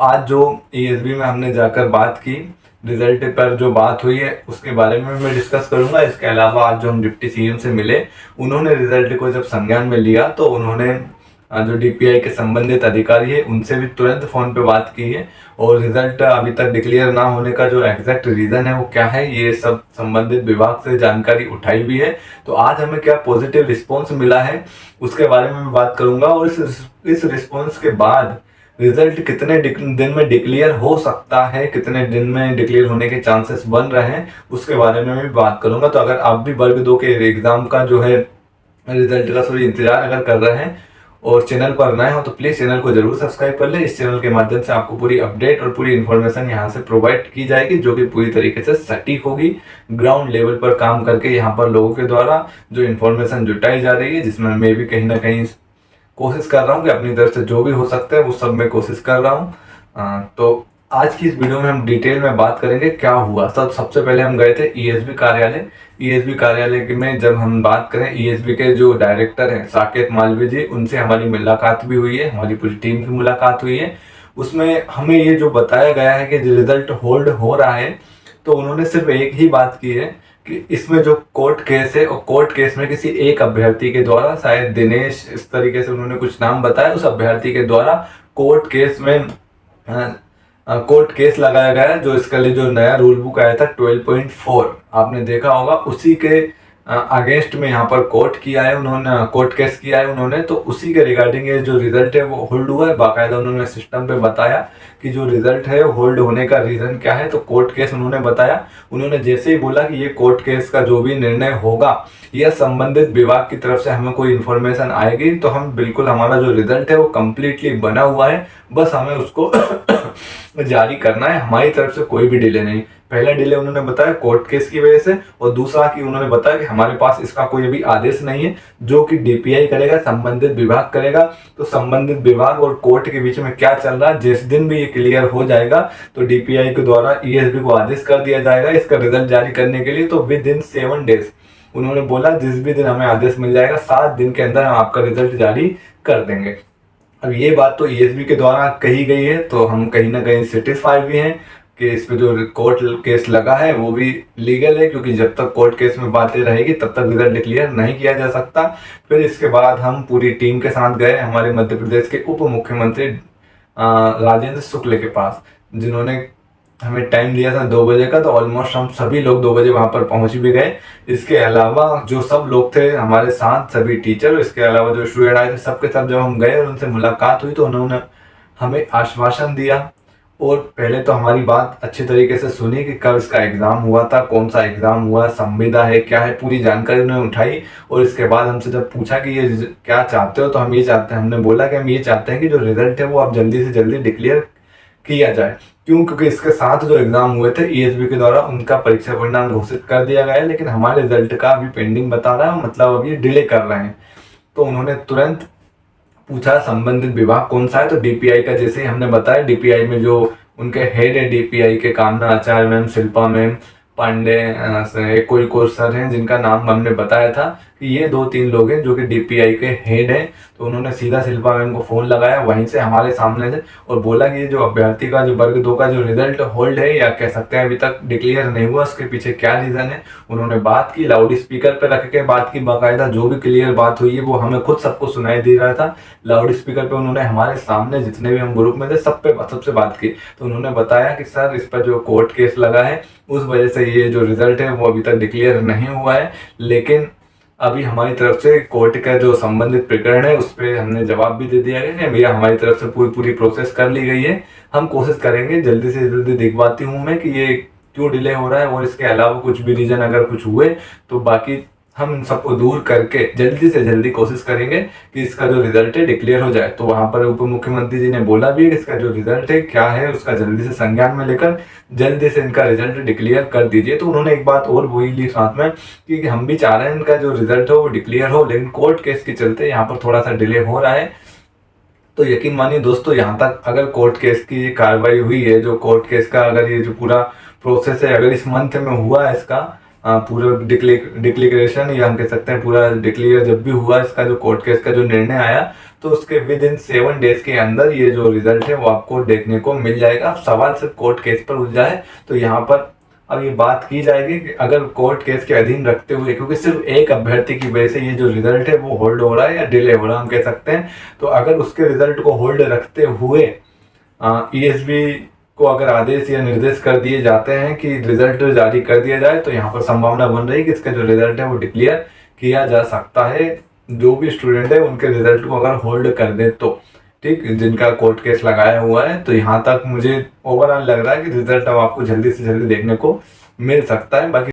आज जो ईएसबी में हमने जाकर बात की, रिजल्ट पर जो बात हुई है उसके बारे में मैं डिस्कस करूंगा। इसके अलावा आज जो हम डिप्टी सीएम से मिले, उन्होंने रिजल्ट को जब संज्ञान में लिया तो उन्होंने जो डीपीआई के संबंधित अधिकारी है उनसे भी तुरंत फोन पे बात की है। और रिजल्ट अभी तक डिक्लेयर ना होने का जो एग्जैक्ट रीजन है वो क्या है, ये सब संबंधित विभाग से जानकारी उठाई भी है। तो आज हमें क्या पॉजिटिव रिस्पॉन्स मिला है उसके बारे में मैं बात करूंगा। और इस रिस्पॉन्स के बाद रिजल्ट कितने दिन में डिक्लेयर हो सकता है, कितने दिन में डिक्लेयर होने के चांसेस बन रहे हैं, उसके बारे में भी बात करूंगा। तो अगर आप भी वर्ग 2 के एग्जाम का जो है रिजल्ट का थोड़ी इंतजार अगर कर रहे हैं और चैनल पर नए हो तो प्लीज चैनल को जरूर सब्सक्राइब कर ले। इस चैनल के माध्यम से आपको पूरी अपडेट और पूरी इन्फॉर्मेशन यहाँ से प्रोवाइड की जाएगी, जो कि पूरी तरीके से सटीक होगी। ग्राउंड लेवल पर काम करके यहाँ पर लोगों के द्वारा जो इन्फॉर्मेशन जुटाई जा रही है, जिसमें मैं भी कहीं ना कहीं कोशिश कर रहा हूँ कि अपनी तरफ से जो भी हो सकता है वो सब मैं कोशिश कर रहा हूँ। तो आज की इस वीडियो में हम डिटेल में बात करेंगे क्या हुआ। सबसे पहले हम गए थे ईएसबी कार्यालय। ईएसबी कार्यालय में जब हम बात करें, ईएसबी के जो डायरेक्टर हैं साकेत मालवीय जी, उनसे हमारी मुलाकात भी हुई है, हमारी पूरी टीम की मुलाकात हुई है। उसमें हमें ये जो बताया गया है कि रिजल्ट होल्ड हो रहा है, तो उन्होंने सिर्फ एक ही बात की है कि इसमें जो कोर्ट केस है और कोर्ट केस में किसी एक अभ्यर्थी के द्वारा, शायद दिनेश इस तरीके से उन्होंने कुछ नाम बताया, उस अभ्यर्थी के द्वारा कोर्ट केस में कोर्ट केस लगाया गया है। जो इसके लिए जो नया रूल बुक आया था 12.4 आपने देखा होगा, उसी के अगेंस्ट में यहाँ पर कोर्ट किया है उन्होंने, कोर्ट केस किया है उन्होंने। तो उसी के रिगार्डिंग ये जो रिजल्ट है वो होल्ड हुआ है। बाकायदा उन्होंने सिस्टम पे बताया कि जो रिजल्ट है होल्ड होने का रीजन क्या है। तो कोर्ट केस उन्होंने बताया। उन्होंने जैसे ही बोला कि ये कोर्ट केस का जो भी निर्णय होगा या संबंधित विभाग की तरफ से हमें कोई इन्फॉर्मेशन आएगी तो हम बिल्कुल, हमारा जो रिजल्ट है वो कम्प्लीटली बना हुआ है, बस हमें उसको जारी करना है। हमारी तरफ से कोई भी डिले नहीं। पहला डिले उन्होंने बताया कोर्ट केस की वजह से, और दूसरा कि उन्होंने बताया कि हमारे पास इसका कोई अभी आदेश नहीं है, जो कि डीपीआई करेगा, संबंधित विभाग करेगा। तो संबंधित विभाग और कोर्ट के बीच में क्या चल रहा है, जिस दिन भी ये क्लियर हो जाएगा तो डीपीआई के द्वारा ईएसबी को आदेश कर दिया जाएगा इसका रिजल्ट जारी करने के लिए। तो विद इन 7 डेज उन्होंने बोला, जिस भी दिन हमें आदेश मिल जाएगा 7 दिन के अंदर हम आपका रिजल्ट जारी कर देंगे। अब ये बात तो ईएसबी के द्वारा कही गई है, तो हम कहीं ना कहीं सेटिस्फाइड भी हैं कि इस पे जो कोर्ट केस लगा है वो भी लीगल है, क्योंकि जब तक कोर्ट केस में बातें रहेगी तब तक रिजल्ट डिक्लेयर नहीं किया जा सकता। फिर इसके बाद हम पूरी टीम के साथ गए हमारे मध्य प्रदेश के उप मुख्यमंत्री राजेंद्र शुक्ल के पास, जिन्होंने हमें टाइम दिया था 2 बजे का। तो ऑलमोस्ट हम सभी लोग 2 बजे वहां पर पहुंच भी गए। इसके अलावा जो सब लोग थे हमारे साथ, सभी टीचर, इसके अलावा जो स्टूडेंट आए थे, सबके सब जब हम गए और उनसे मुलाकात हुई तो उन्होंने हमें आश्वासन दिया। और पहले तो हमारी बात अच्छी तरीके से सुनी कि कब इसका एग्जाम हुआ था, कौन सा एग्जाम हुआ, संविदा है क्या है, पूरी जानकारी उन्होंने उठाई। और इसके बाद हमसे जब पूछा कि ये क्या चाहते हो, तो हम ये चाहते हैं, हमने बोला कि हम ये चाहते हैं कि जो रिजल्ट है वो अब जल्दी से जल्दी डिक्लेयर किया जाए। क्यों? क्योंकि इसके साथ जो एग्जाम हुए थे ईएसबी के द्वारा, उनका परीक्षा परिणाम घोषित कर दिया गया है, लेकिन हमारे रिजल्ट का अभी पेंडिंग बता रहा है, मतलब अभी डिले कर रहे हैं। तो उन्होंने तुरंत पूछा संबंधित विभाग कौन सा है, तो डीपीआई का, जैसे ही हमने बताया डीपीआई में जो उनके हेड है डीपीआई के, कामना आचार्य मैम, शिल्पा मैम, पांडे, कोई कोर्स सर हैं जिनका नाम हमने बताया था कि ये 2-3 लोग हैं जो कि डीपीआई के हेड हैं। तो उन्होंने सीधा शिल्पा मैम को फोन लगाया वहीं से हमारे सामने से, और बोला कि ये जो अभ्यर्थी का जो वर्ग 2 का जो रिजल्ट होल्ड है, या कह सकते हैं अभी तक डिक्लेयर नहीं हुआ, उसके पीछे क्या रीजन है। उन्होंने बात की, लाउड स्पीकर पे रख के बात की, बाकायदा जो भी क्लियर बात हुई है वो हमें खुद सबको सुनाई दे रहा था। लाउड स्पीकर पे उन्होंने हमारे सामने जितने भी हम ग्रुप में थे सबसे बात की। तो उन्होंने बताया कि सर इस पर जो कोर्ट केस लगा है उस वजह से ये जो रिजल्ट है वो अभी तक डिक्लेयर नहीं हुआ है, लेकिन अभी हमारी तरफ से कोर्ट का जो संबंधित प्रकरण है उस पर हमने जवाब भी दे दिया है भैया, हमारी तरफ से पूरी प्रोसेस कर ली गई है। हम कोशिश करेंगे जल्दी से जल्दी, दिखवाती हूँ मैं कि ये क्यों डिले हो रहा है, और इसके अलावा कुछ भी रीजन अगर कुछ हुए तो बाकी हम इन सबको दूर करके जल्दी से जल्दी कोशिश करेंगे कि इसका जो रिजल्ट है डिक्लेयर हो जाए। तो वहां पर उप मुख्यमंत्री जी ने बोला भी है कि इसका जो रिजल्ट है क्या है उसका जल्दी से संज्ञान में लेकर जल्दी से इनका रिजल्ट डिक्लेयर कर दीजिए। तो उन्होंने एक बात और बोली ली साथ में कि हम भी चाह रहे हैं इनका जो रिजल्ट हो वो डिक्लेयर हो, लेकिन कोर्ट केस के चलते यहाँ पर थोड़ा सा डिले हो रहा है। तो यकीन मानिए दोस्तों, यहाँ तक अगर कोर्ट केस की कार्रवाई हुई है, जो कोर्ट केस का अगर ये जो पूरा प्रोसेस है अगर इस मंथ में हुआ है, इसका पूरा डिक्लेरेशन, या हम कह सकते हैं पूरा डिक्लेयर जब भी हुआ इसका जो कोर्ट केस का जो निर्णय आया, तो उसके विद इन 7 डेज के अंदर ये जो रिजल्ट है वो आपको देखने को मिल जाएगा। सवाल सिर्फ कोर्ट केस पर उलझा है, तो यहाँ पर अब ये बात की जाएगी कि अगर कोर्ट केस के अधीन रखते हुए, क्योंकि सिर्फ एक अभ्यर्थी की वजह से ये जो रिजल्ट है वो होल्ड हो रहा है या डिले हो रहा है हम कह सकते हैं, तो अगर उसके रिजल्ट को होल्ड रखते हुए ईएसबी को अगर आदेश या निर्देश कर दिए जाते हैं कि रिजल्ट जारी कर दिया जाए, तो यहाँ पर संभावना बन रही है कि इसका जो रिजल्ट है वो डिक्लेयर किया जा सकता है। जो भी स्टूडेंट है उनके रिजल्ट को अगर होल्ड कर दे तो ठीक, जिनका कोर्ट केस लगाया हुआ है। तो यहाँ तक मुझे ओवरऑल लग रहा है कि रिजल्ट अब आपको जल्दी से जल्दी देखने को मिल सकता है। बाकी